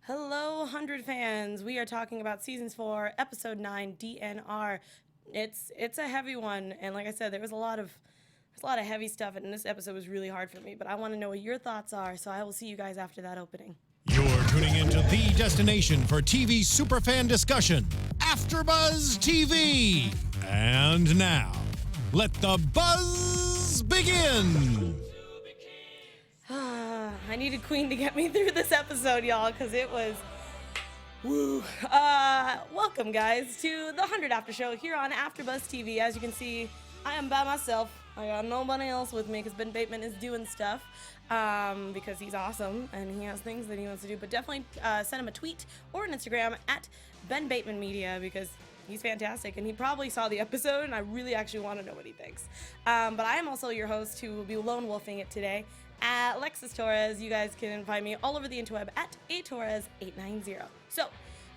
Hello, 100 fans. We are talking about Seasons 4, Episode 9, DNR. It's a heavy one, and like I said, there's a lot of heavy stuff, and this episode was really hard for me, but I want to know what your thoughts are, so I will see you guys after that opening. You're tuning into the destination for TV superfan discussion, AFTERBUZZ TV. And now, let the buzz begin. I needed Queen to get me through this episode, y'all, because it was woo. Welcome, guys, to the 100 After Show here on AFTERBUZZ TV. As you can see, I am by myself. I got nobody else with me because Ben Bateman is doing stuff because he's awesome and he has things that he wants to do. But definitely send him a tweet or an Instagram at Ben Bateman Media because he's fantastic and he probably saw the episode and I really actually want to know what he thinks. But I am also your host who will be lone wolfing it today. Alexis Torres. You guys can find me all over the interweb at atorres890. So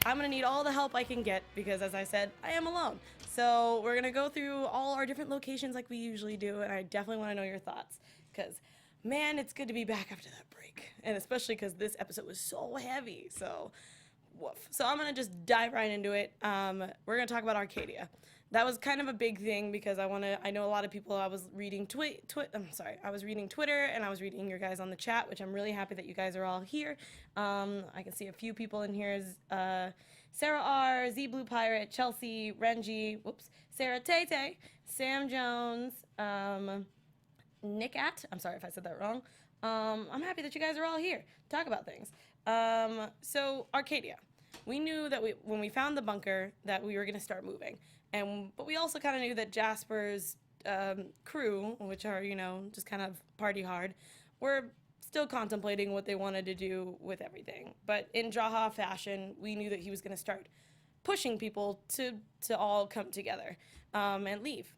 I'm gonna need all the help I can get because, as I said, I am alone. So we're gonna go through all our different locations like we usually do, and I definitely want to know your thoughts because, man, it's good to be back after that break, and especially because this episode was so heavy. So, woof. So I'm gonna just dive right into it. We're gonna talk about Arcadia. That was kind of a big thing because I know a lot of people. I was reading I was reading Twitter and I was reading your guys on the chat, which I'm really happy that you guys are all here. I can see a few people in here. Sarah R, Z Blue Pirate, Chelsea, Renji, Sarah Tate, Sam Jones, Nick At. I'm sorry if I said that wrong. I'm happy that you guys are all here to talk about things. So Arcadia. We knew that when we found the bunker that we were going to start moving. But we also kind of knew that Jasper's crew, which are, just kind of party hard, were still contemplating what they wanted to do with everything. But in Jaha fashion, we knew that he was going to start pushing people to all come together and leave.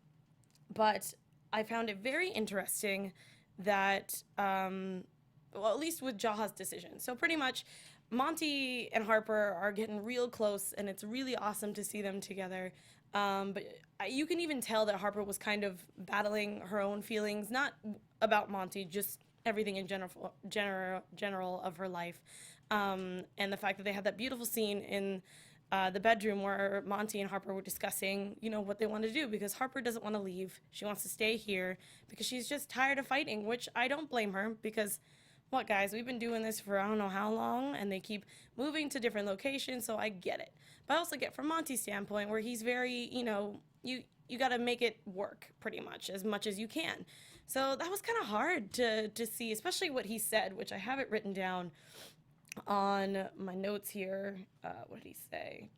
But I found it very interesting that, at least with Jaha's decision. So pretty much, Monty and Harper are getting real close, and it's really awesome to see them together. But you can even tell that Harper was kind of battling her own feelings, not about Monty, just everything in general of her life. And the fact that they had that beautiful scene in the bedroom where Monty and Harper were discussing, what they want to do, because Harper doesn't want to leave. She wants to stay here because she's just tired of fighting, which I don't blame her because, what, guys, we've been doing this for I don't know how long, and they keep moving to different locations, so I get it. But I also get from Monty's standpoint where he's very, you got to make it work pretty much as you can. So that was kind of hard to see, especially what he said, which I have it written down on my notes here. What did he say?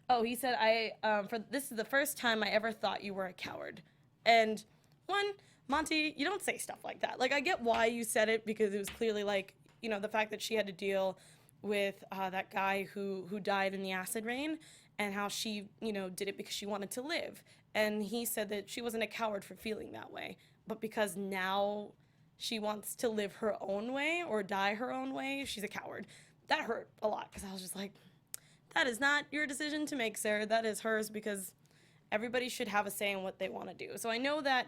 Oh, he said, this is the first time I ever thought you were a coward. And Monty, you don't say stuff like that. Like, I get why you said it because it was clearly like, the fact that she had to deal with that guy who died in the acid rain and how she, did it because she wanted to live. And he said that she wasn't a coward for feeling that way, but because now she wants to live her own way or die her own way, she's a coward. That hurt a lot because I was just like, that is not your decision to make, sir. That is hers because everybody should have a say in what they want to do. So I know that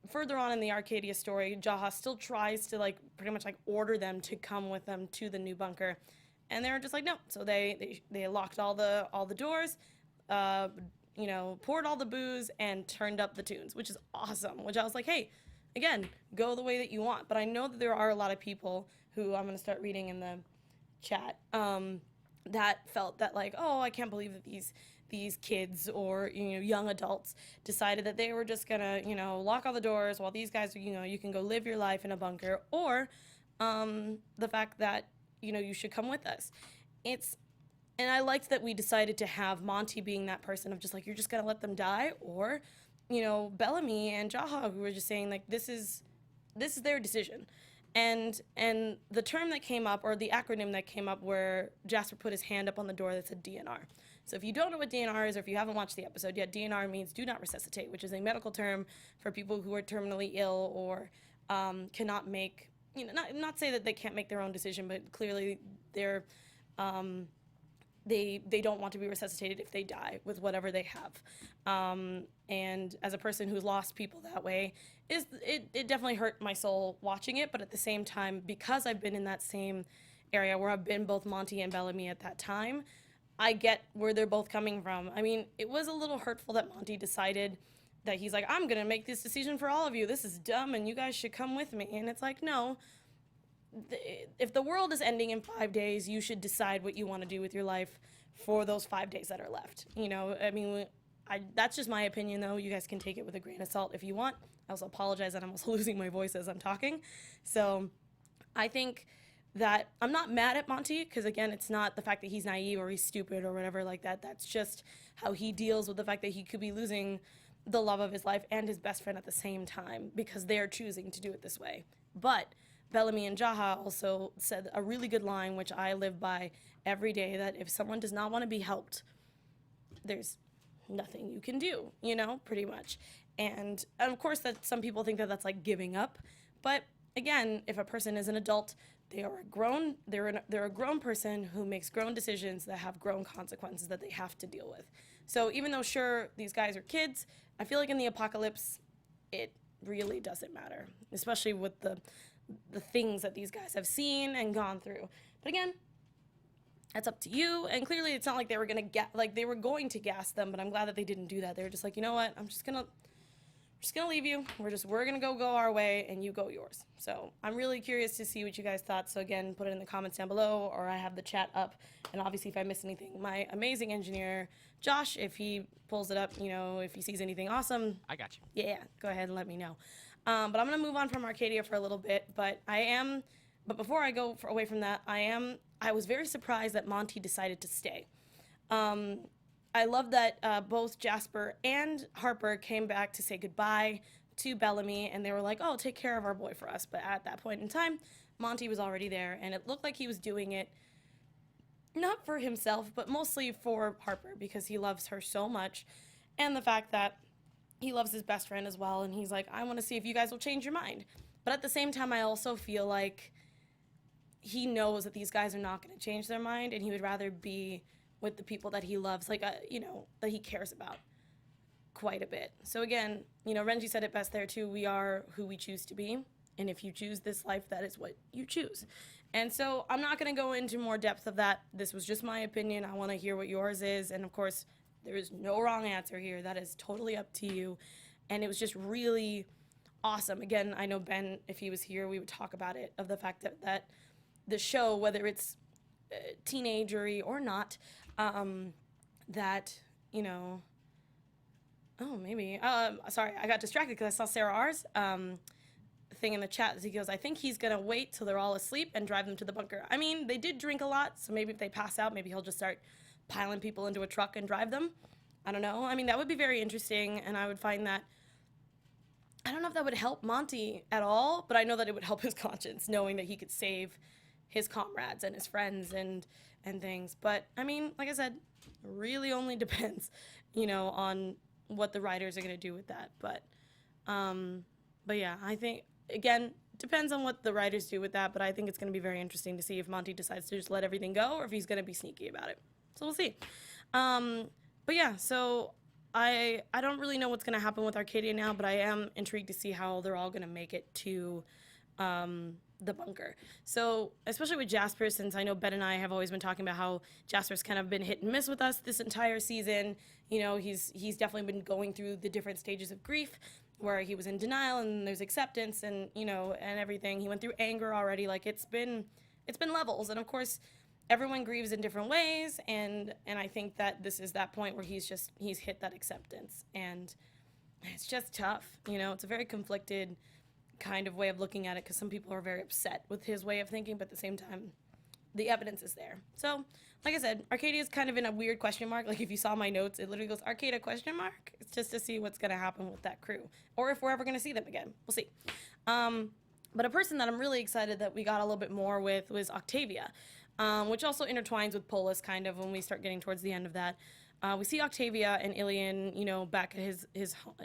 further on in the Arcadia story, Jaha still tries to pretty much order them to come with them to the new bunker, and they were just like no. So they locked all the doors, poured all the booze and turned up the tunes, which is awesome. Which I was like, hey, again, go the way that you want. But I know that there are a lot of people who I'm gonna start reading in the chat that felt that oh, I can't believe that these kids or young adults decided that they were just gonna lock all the doors while these guys you can go live your life in a bunker, or the fact that you should come with us. And I liked that we decided to have Monty being that person of just you're just gonna let them die, or Bellamy and Jaha who were just saying this is their decision. And the term that came up, or the acronym that came up where Jasper put his hand up on the door that said DNR. So if you don't know what DNR is, or if you haven't watched the episode yet, DNR means do not resuscitate, which is a medical term for people who are terminally ill or cannot make, not say that they can't make their own decision, but clearly they're, they don't want to be resuscitated if they die with whatever they have. And as a person who's lost people that way, it definitely hurt my soul watching it, but at the same time, because I've been in that same area where I've been both Monty and Bellamy at that time, I get where they're both coming from. I mean, it was a little hurtful that Monty decided that he's like, I'm gonna make this decision for all of you. This is dumb and you guys should come with me. And it's like, no, if the world is ending in 5 days, you should decide what you want to do with your life for those 5 days that are left. You know, I mean, that's just my opinion, though. You guys can take it with a grain of salt if you want. I also apologize that I'm also losing my voice as I'm talking. So I think that I'm not mad at Monty, because, again, it's not the fact that he's naive or he's stupid or whatever like that. That's just how he deals with the fact that he could be losing the love of his life and his best friend at the same time because they're choosing to do it this way. But Bellamy and Jaha also said a really good line, which I live by every day, that if someone does not want to be helped, there's nothing you can do, you know, pretty much. And of course, that some people think that that's like giving up. But again, if a person is an adult, they're a grown person who makes grown decisions that have grown consequences that they have to deal with. So even though, sure, these guys are kids, I feel like in the apocalypse, it really doesn't matter, especially with the things that these guys have seen and gone through. But again, that's up to you. And clearly it's not like they were going to gas them, but I'm glad that they didn't do that. They were just like, you know what? I'm just going to leave you. We're going to go our way and you go yours. So I'm really curious to see what you guys thought. So again, put it in the comments down below, or I have the chat up. And obviously if I miss anything, my amazing engineer, Josh, if he pulls it up, you know, if he sees anything awesome. I got you. Yeah, go ahead and let me know. But I'm going to move on from Arcadia for a little bit, but before I go away from that, I was very surprised that Monty decided to stay. I love that both Jasper and Harper came back to say goodbye to Bellamy, and they were like, oh, take care of our boy for us. But at that point in time, Monty was already there, and it looked like he was doing it not for himself, but mostly for Harper, because he loves her so much, and the fact that he loves his best friend as well, and he's like, I want to see if you guys will change your mind. But at the same time, I also feel like he knows that these guys are not going to change their mind, and he would rather be with the people that he loves, like, you know, that he cares about quite a bit. So again, you know, Renji said it best there too, we are who we choose to be, and if you choose this life, that is what you choose. And so I'm not going to go into more depth of that. This was just my opinion. I want to hear what yours is, and of course, there is no wrong answer here. That is totally up to you. And it was just really awesome. Again, I know Ben, if he was here, we would talk about it, of the fact that the show, whether it's teenagery or not, that, you know, oh, maybe, sorry, I got distracted because I saw Sarah R's thing in the chat. He goes, I think he's going to wait till they're all asleep and drive them to the bunker. I mean, they did drink a lot, so maybe if they pass out, maybe he'll just start piling people into a truck and drive them. I don't know. I mean, that would be very interesting, and I would find that, I don't know if that would help Monty at all, but I know that it would help his conscience, knowing that he could save his comrades and his friends and things. But, I mean, like I said, really only depends, you know, on what the writers are going to do with that. But yeah, I think, again, depends on what the writers do with that, but I think it's going to be very interesting to see if Monty decides to just let everything go or if he's going to be sneaky about it. So we'll see. But yeah, so I don't really know what's going to happen with Arcadia now, but I am intrigued to see how they're all going to make it to the bunker. So especially with Jasper, since I know Ben and I have always been talking about how Jasper's kind of been hit and miss with us this entire season. You know, he's definitely been going through the different stages of grief, where he was in denial and there's acceptance and, you know, and everything. He went through anger already. Like, it's been levels. And of course, everyone grieves in different ways, and I think that this is that point where he's hit that acceptance, and it's just tough. You know, it's a very conflicted kind of way of looking at it, because some people are very upset with his way of thinking, but at the same time, the evidence is there. So, like I said, Arcadia's kind of in a weird question mark. Like, if you saw my notes, it literally goes, Arcadia question mark? It's just to see what's going to happen with that crew, or if we're ever going to see them again. We'll see. But a person that I'm really excited that we got a little bit more with was Octavia. Which also intertwines with Polis, kind of, when we start getting towards the end of that. We see Octavia and Ilian, you know, back at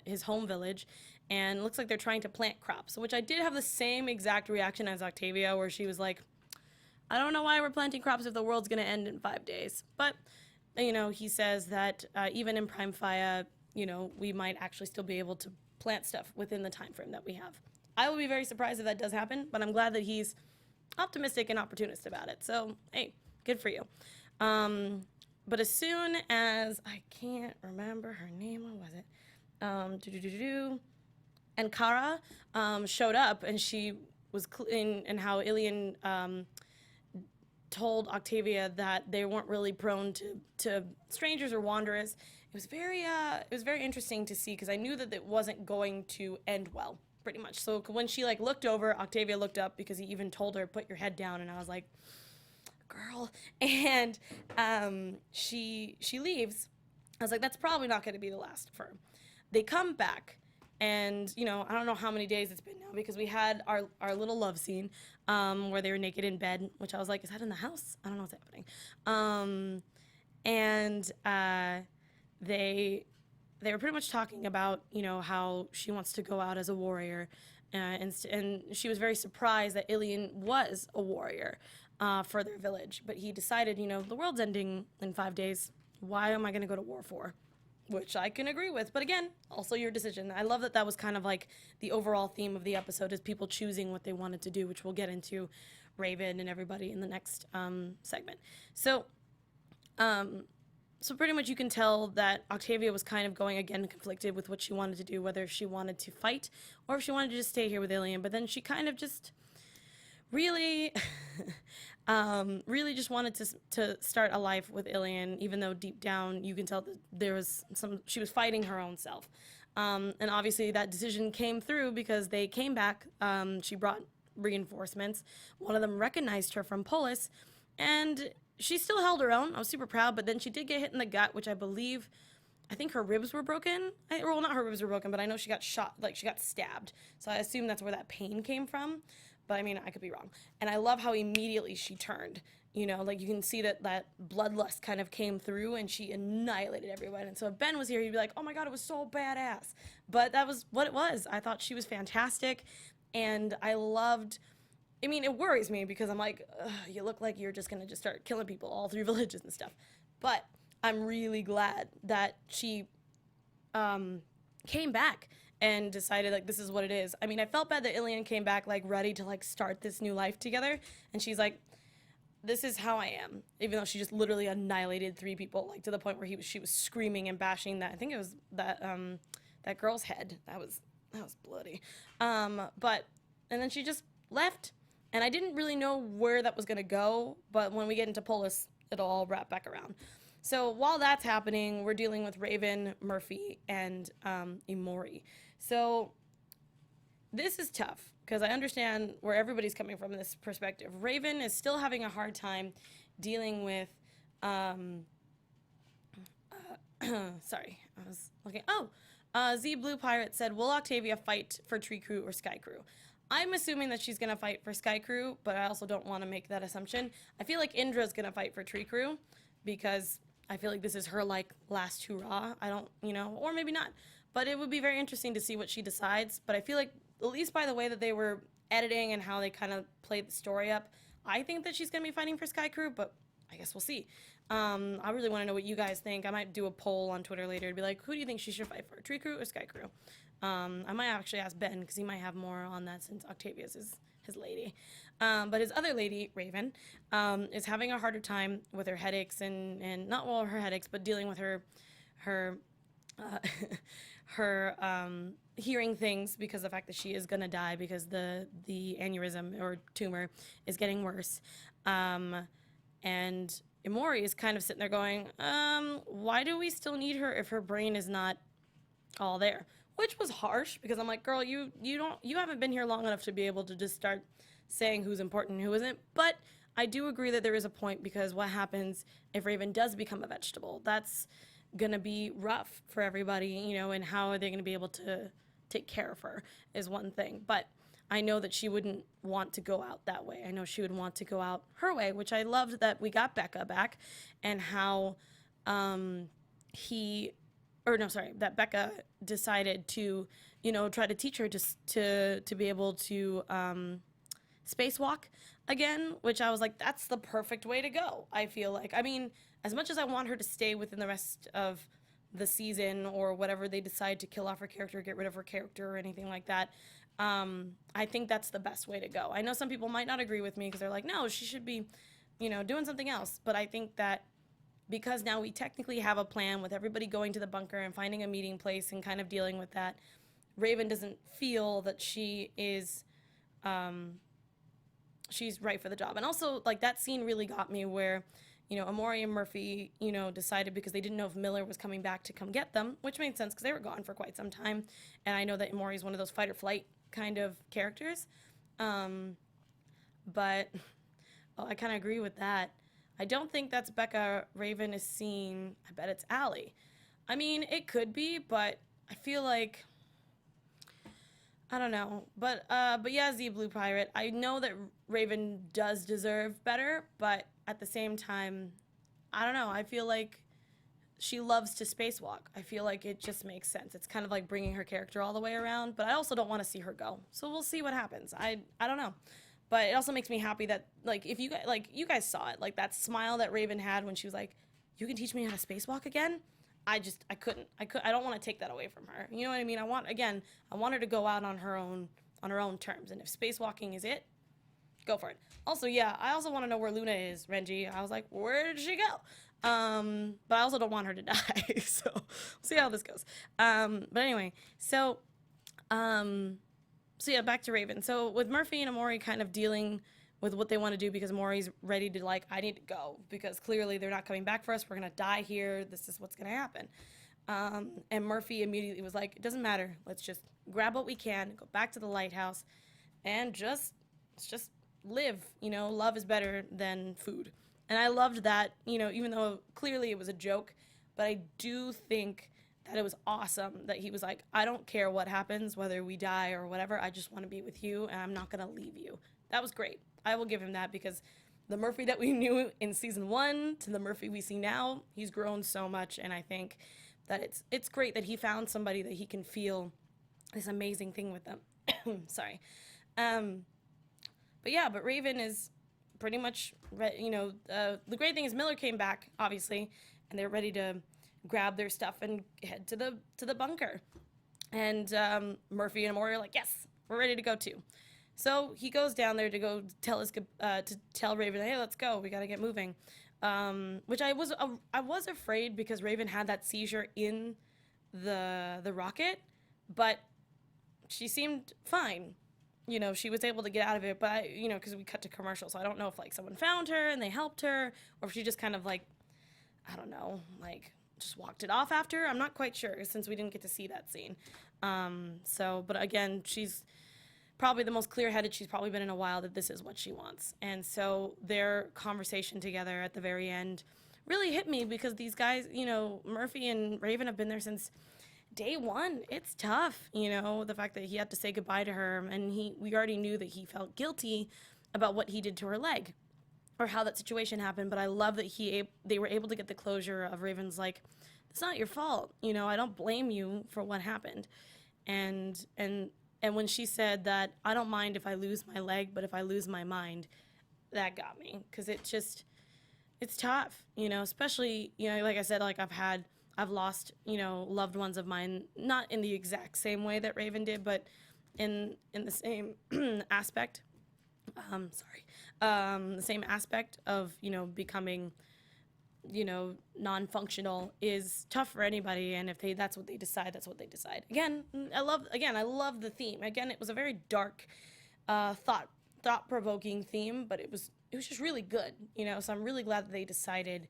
his home village, and it looks like they're trying to plant crops, which I did have the same exact reaction as Octavia, where she was like, I don't know why we're planting crops if the world's going to end in 5 days. But, you know, he says that even in Prime Fire, you know, we might actually still be able to plant stuff within the time frame that we have. I will be very surprised if that does happen, but I'm glad that he's optimistic and opportunist about it. So, hey, good for you. But as soon as, I can't remember her name, what was it? And Kara showed up, and she was and how Ilian told Octavia that they weren't really prone to strangers or wanderers. It was very interesting to see, because I knew that it wasn't going to end well, pretty much. So when she like looked over, Octavia looked up, because he even told her, put your head down, and I was like, girl. And she leaves. I was like, that's probably not going to be the last of her. They come back, and I don't know how many days it's been now, because we had our little love scene where they were naked in bed, which I was like, is that in the house? I don't know what's happening. They were pretty much talking about how she wants to go out as a warrior, and she was very surprised that Ilian was a warrior for their village, but he decided, the world's ending in 5 days. Why am I going to go to war for? Which I can agree with, but again, also your decision. I love that was kind of like the overall theme of the episode, is people choosing what they wanted to do, which we'll get into Raven and everybody in the next segment. So pretty much you can tell that Octavia was kind of going again conflicted with what she wanted to do, whether she wanted to fight or if she wanted to just stay here with Ilian. But then she kind of just really really just wanted to start a life with Ilian, even though deep down you can tell that she was fighting her own self. And obviously that decision came through, because they came back. She brought reinforcements. One of them recognized her from Polis, and she still held her own. I was super proud, but then she did get hit in the gut, which I think her ribs were broken. Well, not her ribs were broken, but I know she got shot, like she got stabbed. So I assume that's where that pain came from. But I mean, I could be wrong. And I love how immediately she turned. Like you can see that bloodlust kind of came through, and she annihilated everyone. And so if Ben was here, he'd be like, oh my God, it was so badass. But that was what it was. I thought she was fantastic. And I loved, it worries me, because I'm like, you look like you're just going to just start killing people all through villages and stuff. But I'm really glad that she came back and decided, like, this is what it is. I felt bad that Ilian came back, like, ready to, like, start this new life together. And she's like, this is how I am. Even though she just literally annihilated 3 people, like, to the point where she was screaming and bashing that. I think it was that girl's head. That was bloody. And then she just left. And I didn't really know where that was going to go. But when we get into Polis, it'll all wrap back around. So while that's happening, we're dealing with Raven, Murphy, and Imori. So this is tough, because I understand where everybody's coming from in this perspective. Raven is still having a hard time dealing with, sorry, I was looking, Z Blue Pirate said, will Octavia fight for Tree Crew or Sky Crew? I'm assuming that she's going to fight for Sky Crew, but I also don't want to make that assumption. I feel like Indra's going to fight for Tree Crew, because I feel like this is her, like, last hurrah. I don't, or maybe not. But it would be very interesting to see what she decides. But I feel like, at least by the way that they were editing and how they kind of played the story up, I think that she's going to be fighting for Sky Crew, but I guess we'll see. I really want to know what you guys think. I might do a poll on Twitter later to be like, who do you think she should fight for, Tree Crew or Sky Crew? I might actually ask Ben, because he might have more on that, since Octavia's is his lady. But his other lady, Raven, is having a harder time with her headaches, and not well her headaches, but dealing with her hearing things, because of the fact that she is gonna die, because the aneurysm or tumor is getting worse. And Imori is kind of sitting there going, why do we still need her if her brain is not all there? Which was harsh, because I'm like, girl, you haven't been here long enough to be able to just start saying who's important and who isn't. But I do agree that there is a point, because what happens if Raven does become a vegetable? That's gonna be rough for everybody, and how are they gonna be able to take care of her is one thing. But I know that she wouldn't want to go out that way. I know she would want to go out her way, which I loved that we got Becca back, and how that Becca decided to, try to teach her to be able to spacewalk again, which I was like, that's the perfect way to go. I feel like, as much as I want her to stay within the rest of the season or whatever they decide to kill off her character, get rid of her character or anything like that, I think that's the best way to go. I know some people might not agree with me because they're like, no, she should be, doing something else. But I think that because now we technically have a plan with everybody going to the bunker and finding a meeting place and kind of dealing with that, Raven doesn't feel that she is, she's right for the job. And also, like, that scene really got me where, Amori and Murphy, decided because they didn't know if Miller was coming back to come get them, which made sense because they were gone for quite some time. And I know that Amori is one of those fight or flight kind of characters. But I kind of agree with that. I don't think that's Becca Raven is seeing. I bet it's Allie. I mean, it could be, but I feel like, I don't know. But yeah, Z Blue Pirate, I know that Raven does deserve better, but at the same time, I don't know. I feel like she loves to spacewalk. I feel like it just makes sense. It's kind of like bringing her character all the way around, but I also don't want to see her go. So we'll see what happens. I don't know. But it also makes me happy that, like, if you guys saw it, like that smile that Raven had when she was like, "You can teach me how to spacewalk again?" I don't want to take that away from her. You know what I mean? I want her to go out on her own terms. And if spacewalking is it, go for it. Also, yeah, I also want to know where Luna is, Renji. I was like, where did she go? But I also don't want her to die. So we'll see how this goes. But anyway, so yeah, back to Raven. So with Murphy and Amori kind of dealing with what they want to do because Amori's ready to, like, I need to go because clearly they're not coming back for us. We're going to die here. This is what's going to happen. And Murphy immediately was like, it doesn't matter. Let's just grab what we can, go back to the lighthouse, and let's just live. Love is better than food. And I loved that, even though clearly it was a joke, but I do think that it was awesome that he was like, I don't care what happens, whether we die or whatever, I just want to be with you, and I'm not going to leave you. That was great. I will give him that because the Murphy that we knew in season 1 to the Murphy we see now, he's grown so much, and I think that it's great that he found somebody that he can feel this amazing thing with them. Sorry. But Raven is pretty much, the great thing is Miller came back, obviously, and they're ready to grab their stuff and head to the bunker. And Murphy and Amori are like, yes, we're ready to go too. So he goes down there to go tell Raven, hey, let's go, we gotta get moving. Which I was afraid because Raven had that seizure in the rocket, but she seemed fine. She was able to get out of it, but because we cut to commercial, so I don't know if, like, someone found her and they helped her, or if she just kind of, like, I don't know, like, just walked it off after. I'm not quite sure since we didn't get to see that scene. But again, she's probably the most clear-headed she's probably been in a while, that this is what she wants. And so their conversation together at the very end really hit me because these guys, Murphy and Raven have been there since day 1. It's tough, the fact that he had to say goodbye to her, and we already knew that he felt guilty about what he did to her leg or how that situation happened. But I love that they were able to get the closure of Raven's like, it's not your fault, I don't blame you for what happened. And when she said that, I don't mind if I lose my leg, but if I lose my mind, that got me. Because it's tough, especially, like I said, like I've lost, loved ones of mine, not in the exact same way that Raven did, but in the same aspect. The same aspect of, becoming, non-functional is tough for anybody, and if that's what they decide, that's what they decide. Again, I love the theme. Again, it was a very dark, thought-provoking theme, but it was just really good, so I'm really glad that they decided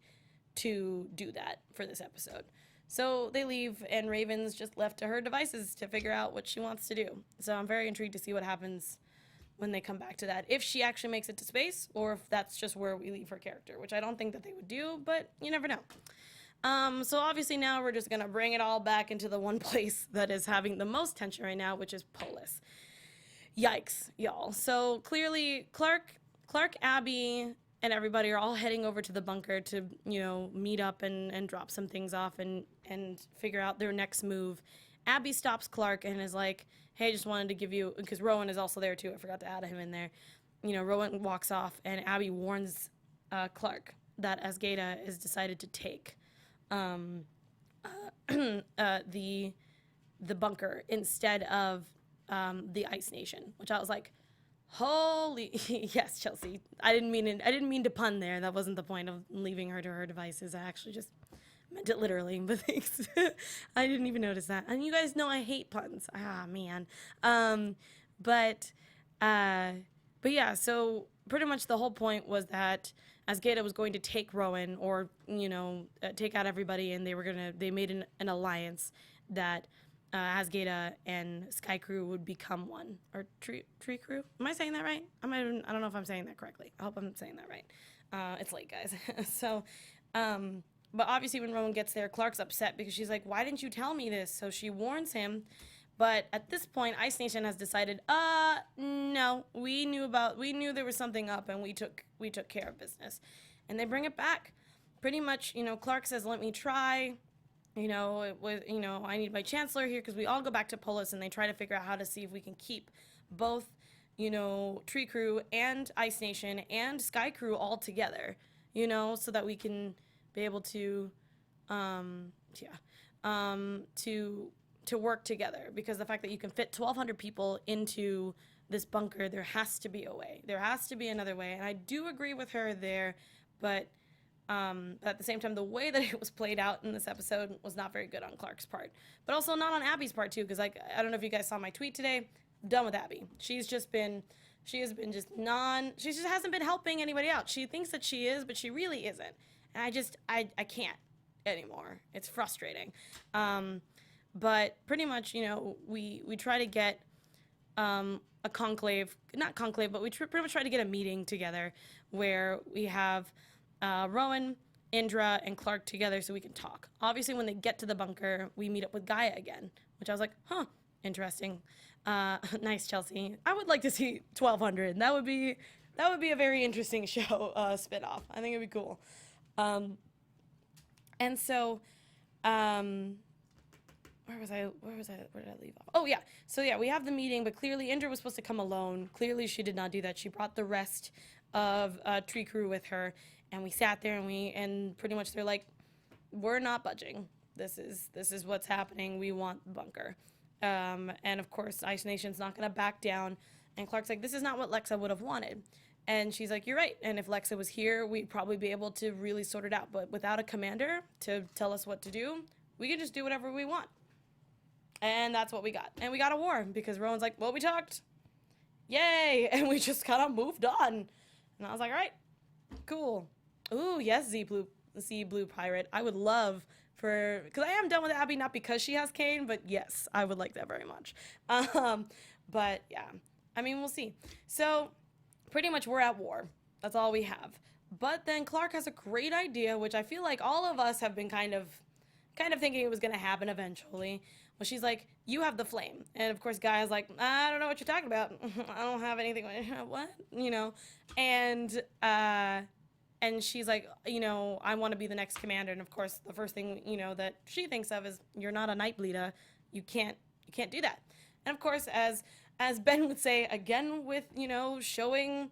to do that for this episode. So they leave, and Raven's just left to her devices to figure out what she wants to do. So I'm very intrigued to see what happens when they come back to that, if she actually makes it to space, or if that's just where we leave her character, which I don't think that they would do, but you never know. So obviously now we're just gonna bring it all back into the one place that is having the most tension right now, which is Polis. Yikes, y'all. So clearly Clark, Abby, and everybody are all heading over to the bunker to, meet up and drop some things off and figure out their next move. Abby stops Clark and is like, hey, just wanted to give you, because Rowan is also there too, I forgot to add him in there. Rowan walks off, and Abby warns Clark that Asgeda is decided to take the bunker instead of the Ice Nation, which I was like, holy yes, Chelsea. I didn't mean to pun there. That wasn't the point of leaving her to her devices. I actually just meant it literally, but thanks. I didn't even notice that. And you guys know I hate puns. Ah, man. But yeah, so pretty much the whole point was that Asgeda was going to take Rowan, or, take out everybody, and they made an alliance that Asgeda and Sky Crew would become one. Or Tree Crew? Am I saying that right? I don't know if I'm saying that correctly. I hope I'm saying that right. It's late, guys. So, but obviously when Rowan gets there, Clark's upset because she's like, why didn't you tell me this? So she warns him. But at this point, Ice Nation has decided, no, we knew there was something up, and we took care of business. And they bring it back. Pretty much, Clark says, let me try. It was, I need my Chancellor here, because we all go back to Polis, and they try to figure out how to see if we can keep both, Tree Crew and Ice Nation and Sky Crew all together, so that we can be able to, to work together, because the fact that you can fit 1,200 people into this bunker, there has to be a way. There has to be another way, and I do agree with her there, but at the same time, the way that it was played out in this episode was not very good on Clark's part, but also not on Abby's part too, because I don't know if you guys saw my tweet today. I'm done with Abby. She just hasn't been helping anybody out. She thinks that she is, but she really isn't, and I can't anymore. It's frustrating. But pretty much, we try to get a conclave, not conclave, but we pretty much try to get a meeting together where we have Rowan, Indra, and Clark together so we can talk. Obviously, when they get to the bunker, we meet up with Gaia again, which I was like, huh, interesting. Nice, Chelsea. I would like to see 1,200. That would be a very interesting show spinoff. I think it'd be cool. And so, where was I? Where did I leave off? Oh, yeah. So, yeah, we have the meeting, but clearly Indra was supposed to come alone. Clearly she did not do that. She brought the rest of Tree Crew with her, and we sat there, and pretty much they're like, we're not budging. This is what's happening. We want the bunker. And, of course, Ice Nation's not going to back down. And Clark's like, this is not what Lexa would have wanted. And she's like, you're right. And if Lexa was here, we'd probably be able to really sort it out. But without a commander to tell us what to do, we can just do whatever we want. And that's what we got. And we got a war because Rowan's like, well, we talked. Yay. And we just kind of moved on. And I was like, all right, cool. Ooh, yes, Sea Blue Pirate. I would love because I am done with Abby, not because she has Kane, but yes, I would like that very much. But yeah, I mean, we'll see. So pretty much we're at war. That's all we have. But then Clark has a great idea, which I feel like all of us have been kind of thinking it was going to happen eventually. Well, she's like, you have the flame. And, of course, Gaia's like, I don't know what you're talking about. I don't have anything. What? And she's like, I want to be the next commander. And, of course, the first thing, that she thinks of is, you're not a Nightbleeder. You can't do that. And, of course, as Ben would say, again with, showing,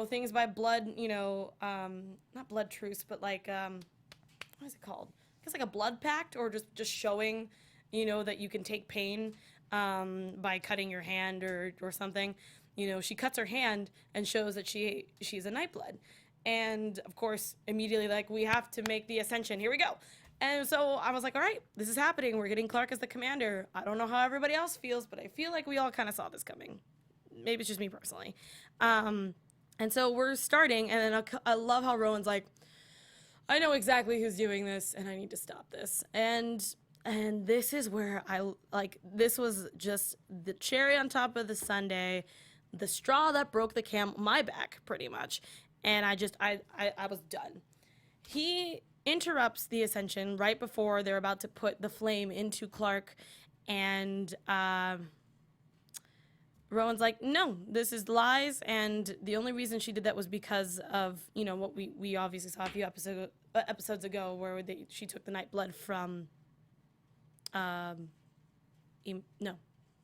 things by blood, not blood truce, but like, what is it called? I guess like a blood pact, or just showing, that you can take pain by cutting your hand or something. She cuts her hand and shows that she's a Nightblood. And, of course, immediately, like, we have to make the ascension. Here we go. And so I was like, all right, this is happening. We're getting Clark as the commander. I don't know how everybody else feels, but I feel like we all kind of saw this coming. Maybe it's just me personally. And so we're starting, and then I love how Rowan's like, I know exactly who's doing this, and I need to stop this. And this is where this was just the cherry on top of the sundae, the straw that broke my back, pretty much. And I was done. He interrupts the ascension right before they're about to put the flame into Clark, and Rowan's like, no, this is lies, and the only reason she did that was because of, what we obviously saw a few episodes ago where she took the Nightblood from,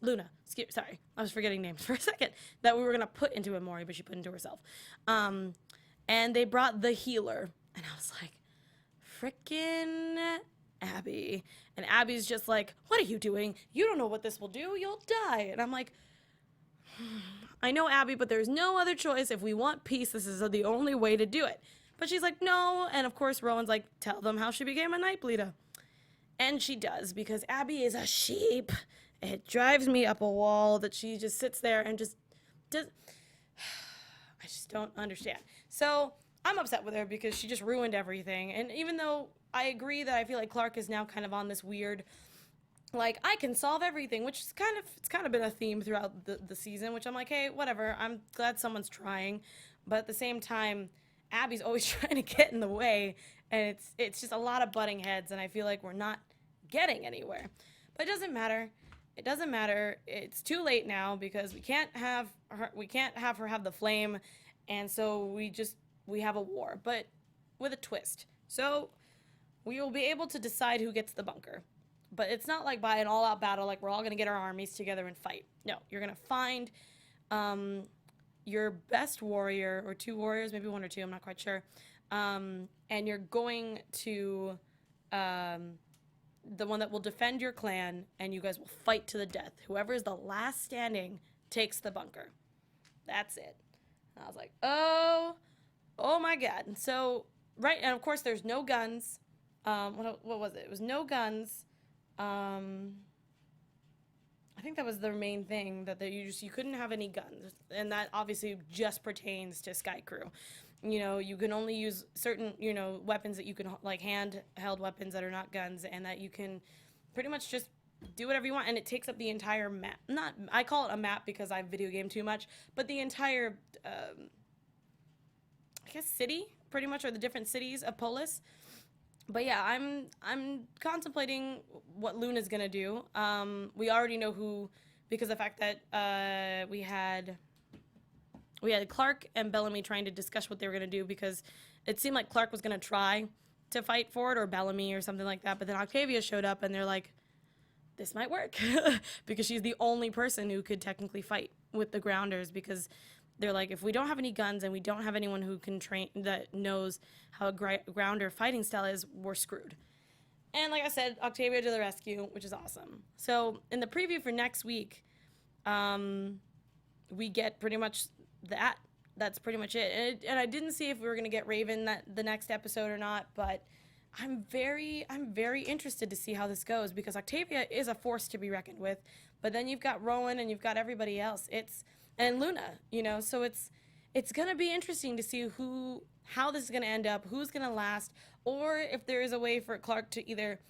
Luna. Sorry, I was forgetting names for a second. That we were going to put into Emori, but she put into herself. And they brought the healer, and I was like, frickin' Abby. And Abby's just like, what are you doing? You don't know what this will do. You'll die. And I'm like, I know, Abby, but there's no other choice. If we want peace, this is the only way to do it. But she's like, no. And of course, Rowan's like, tell them how she became a night bleeder. And she does, because Abby is a sheep. It drives me up a wall that she just sits there and just does. I just don't understand. So I'm upset with her because she just ruined everything. And even though I agree that I feel like Clark is now kind of on this weird, like, I can solve everything, which is it's kind of been a theme throughout the season, which I'm like, hey, whatever. I'm glad someone's trying. But at the same time, Abby's always trying to get in the way, and it's just a lot of butting heads, and I feel like we're not getting anywhere. But it doesn't matter. It doesn't matter. It's too late now because we can't have her have the flame, and so we have a war, but with a twist. So we will be able to decide who gets the bunker. But it's not like by an all-out battle, like we're all going to get our armies together and fight. No, you're going to find your best warrior, or two warriors, maybe one or two, I'm not quite sure. And you're going to, the one that will defend your clan, and you guys will fight to the death. Whoever is the last standing takes the bunker. That's it. And I was like, oh my God. And so, right, and of course there's no guns. What was it? It was no guns. I think that was the main thing, that you couldn't have any guns, and that obviously just pertains to Sky Crew. You know, you can only use certain, weapons that you can, like handheld weapons that are not guns, and that you can pretty much just do whatever you want, and it takes up the entire map. I call it a map because I video game too much, but the entire, I guess, city, pretty much, or the different cities of Polis. But yeah, I'm contemplating what Luna's gonna do. We already know who, because of the fact that we had Clark and Bellamy trying to discuss what they were gonna do, because it seemed like Clark was gonna try to fight for it, or Bellamy or something like that. But then Octavia showed up, and they're like, this might work, because she's the only person who could technically fight with the grounders, because they're like, if we don't have any guns and we don't have anyone who can train, that knows how a grounder fighting style is, we're screwed. And like I said, Octavia to the rescue, which is awesome. So in the preview for next week, we get pretty much that. That's pretty much it. And I didn't see if we were going to get Raven the next episode or not, but I'm very interested to see how this goes, because Octavia is a force to be reckoned with. But then you've got Rowan and you've got everybody else. And Luna, so it's going to be interesting to see how this is going to end up, who's going to last, or if there is a way for Clark to either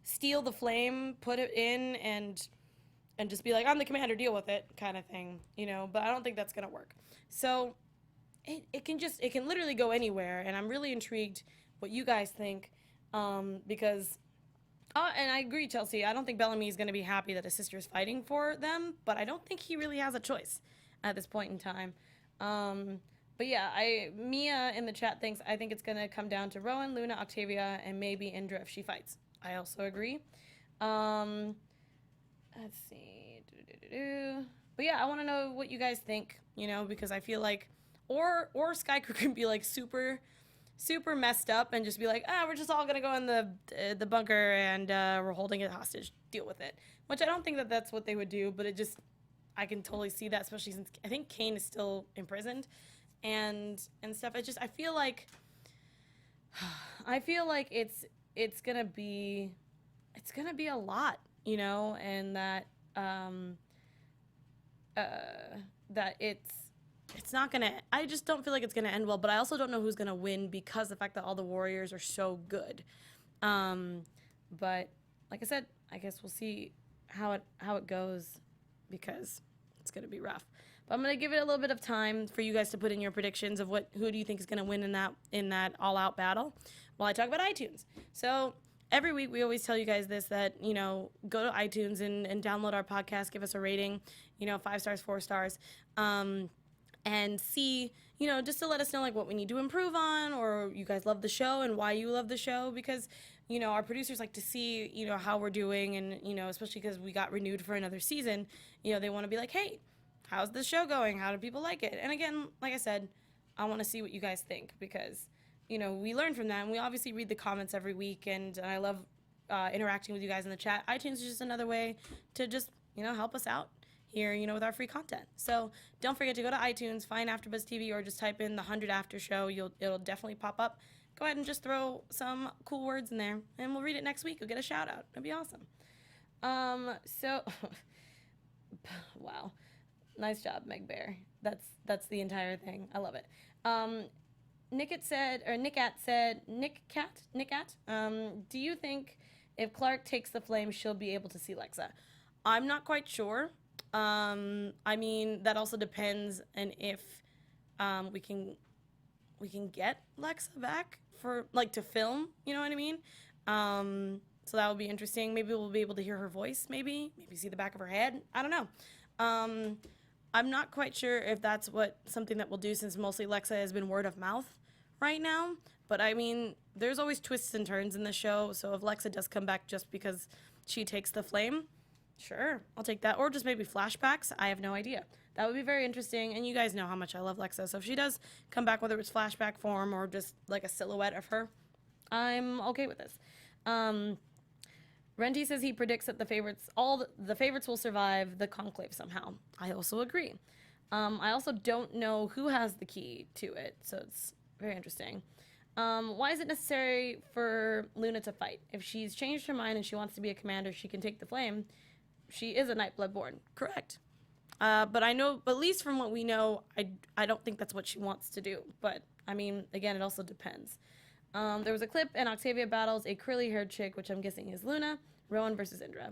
steal the flame, put it in, and just be like, I'm the commander, deal with it, kind of thing, but I don't think that's going to work. So it can literally go anywhere, and I'm really intrigued what you guys think, because, and I agree, Chelsea, I don't think Bellamy is going to be happy that his sister is fighting for them, but I don't think he really has a choice at this point in time. But yeah, Mia in the chat thinks, I think it's going to come down to Rowan, Luna, Octavia, and maybe Indra if she fights. I also agree. Let's see. But yeah, I want to know what you guys think, because I feel like, or Sky Crew can be like super messed up and just be like, we're just all going to go in the bunker and we're holding it hostage. Deal with it. Which I don't think that that's what they would do, but I can totally see that, especially since I think Kane is still imprisoned and stuff. I feel like it's gonna be a lot, and that that it's not gonna. I just don't feel like it's gonna end well. But I also don't know who's gonna win, because the fact that all the warriors are so good. But like I said, I guess we'll see how it goes, because it's going to be rough. But I'm going to give it a little bit of time for you guys to put in your predictions of who do you think is going to win in that all-out battle while I talk about iTunes. So every week we always tell you guys this, that, go to iTunes and download our podcast, give us a rating, 5 stars, 4 stars, and see, just to let us know, like, what we need to improve on, or you guys love the show and why you love the show, because our producers like to see, how we're doing, and, especially because we got renewed for another season, they want to be like, hey, how's the show going? How do people like it? And again, like I said, I want to see what you guys think, because, we learn from that, and we obviously read the comments every week, and I love interacting with you guys in the chat. iTunes is just another way to just, help us out here, with our free content. So don't forget to go to iTunes, find AfterBuzz TV, or just type in the 100 After Show. It'll definitely pop up. Go ahead and just throw some cool words in there, and we'll read it next week. You'll get a shout out. It'll be awesome. So, wow, nice job, Meg Bear. That's the entire thing. I love it. Nick said, do you think if Clark takes the flame, she'll be able to see Lexa? I'm not quite sure. I mean, that also depends on if we can get Lexa back for, to film, you know what I mean? So that would be interesting. Maybe we'll be able to hear her voice, maybe see the back of her head. I don't know. I'm not quite sure if that's something that we'll do, since mostly Lexa has been word of mouth right now. But I mean, there's always twists and turns in the show. So if Lexa does come back just because she takes the flame, sure, I'll take that. Or just maybe flashbacks. I have no idea. That would be very interesting. And you guys know how much I love Lexa. So if she does come back, whether it's flashback form or just like a silhouette of her, I'm okay with this. Renty says he predicts that the favorites will survive the conclave somehow. I also agree. I also don't know who has the key to it, so it's very interesting. Why is it necessary for Luna to fight? If she's changed her mind and she wants to be a commander, she can take the flame. She is a Nightblood born, correct? But I know, at least from what we know, I don't think that's what she wants to do. But I mean, again, it also depends. There was a clip, and Octavia battles a curly-haired chick, which I'm guessing is Luna. Rowan versus Indra.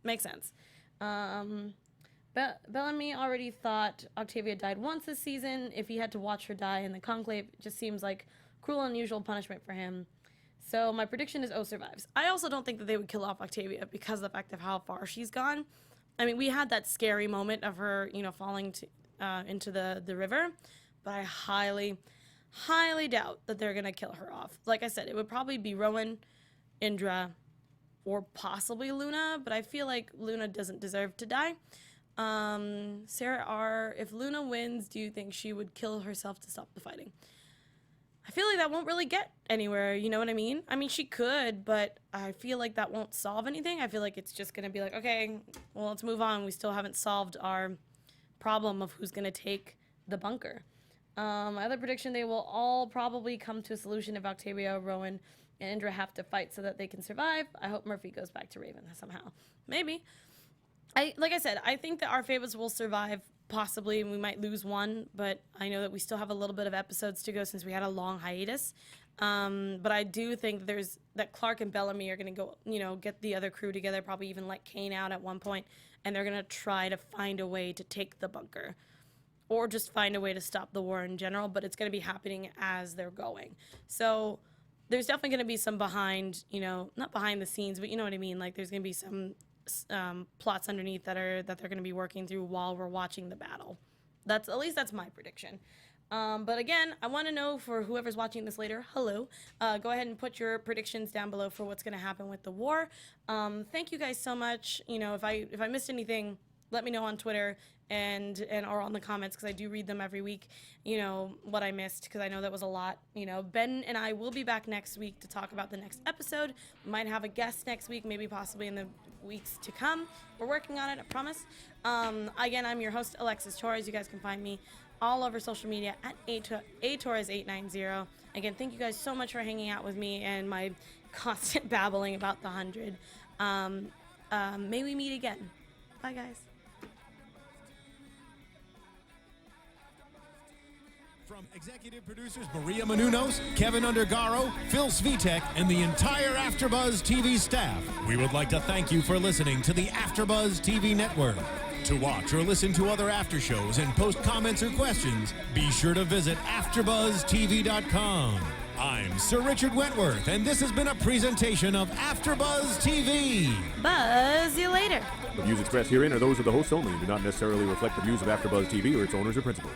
Makes sense. Bellamy already thought Octavia died once this season. If he had to watch her die in the conclave, it just seems like cruel and unusual punishment for him. So my prediction is O survives. I also don't think that they would kill off Octavia because of the fact of how far she's gone. I mean, we had that scary moment of her, falling into the river, but I highly doubt that they're going to kill her off. Like I said, it would probably be Rowan, Indra, or possibly Luna, but I feel like Luna doesn't deserve to die. Sarah R., if Luna wins, do you think she would kill herself to stop the fighting? I feel like that won't really get anywhere, you know what I mean? I mean, she could, but I feel like that won't solve anything. I feel like it's just going to be like, okay, well, let's move on. We still haven't solved our problem of who's going to take the bunker. My other prediction, they will all probably come to a solution if Octavia, Rowan, and Indra have to fight so that they can survive. I hope Murphy goes back to Raven somehow. Maybe. Like I said, I think that our favorites will survive, possibly, and we might lose one, but I know that we still have a little bit of episodes to go since we had a long hiatus. But I do think that Clark and Bellamy are going to go, get the other crew together, probably even let Kane out at one point, and they're going to try to find a way to take the bunker. Or just find a way to stop the war in general, but it's going to be happening as they're going. So there's definitely going to be some behind, not behind the scenes, but you know what I mean? Like there's going to be some plots underneath that they're going to be working through while we're watching the battle. At least that's my prediction. But again, I want to know, for whoever's watching this later, hello, go ahead and put your predictions down below for what's going to happen with the war. Thank you guys so much. If I missed anything, let me know on Twitter and or on the comments, because I do read them every week, what I missed, because I know that was a lot. Ben and I will be back next week to talk about the next episode. We might have a guest next week, maybe possibly in the weeks to come. We're working on it, I promise. Again, I'm your host, Alexis Torres. You guys can find me all over social media at atorres890. Again, thank you guys so much for hanging out with me and my constant babbling about the 100. May we meet again. Bye, guys. From executive producers Maria Menounos, Kevin Undergaro, Phil Svitek, and the entire AfterBuzz TV staff, we would like to thank you for listening to the AfterBuzz TV network. To watch or listen to other after shows and post comments or questions, be sure to visit AfterBuzzTV.com. I'm Sir Richard Wentworth, and this has been a presentation of AfterBuzz TV. Buzz you later. The views expressed herein are those of the hosts only and do not necessarily reflect the views of AfterBuzz TV or its owners or principals.